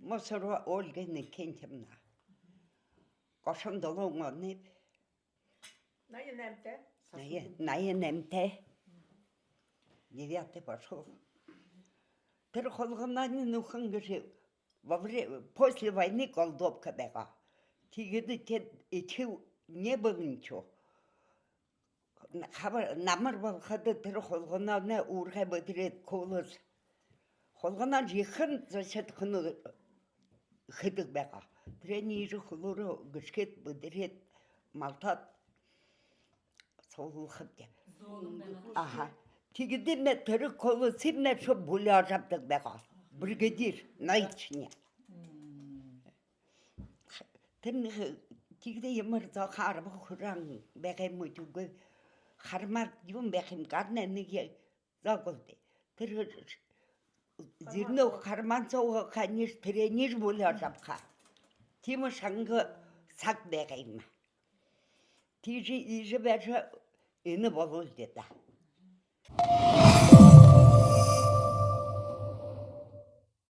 Мосорва Ольганы кентемна. Гошон долонгоны. 88-тай. 88-тай. 9-й пошел. Тэр холгонаны нөхөн гэж после войны голодовка байгаа. Тэгээд итгэв не было ничего. Намар болоход тэр холгононы үүргээ bëдрээд колос. Холгоноо ихэн зашид хөн хэдэг байгаа. Тэрний ирэх хөлөөрөө гიშгэд bëдрээд малтад суулгах гэ. Аха. Тэгээд тэр колосын шо булаар авдаг байгаа. Бригадир найчня. Тэр тэгээд ямар заа харах хуран байгаа юм уу? Хармаар юм байх юм гадна нэг зааголд. Тэр зэрнөө харман цоо ханиш тренер булаар авах. Тийм шанга саг байгаа юм. Тийж ийж байж энэ болол дэта.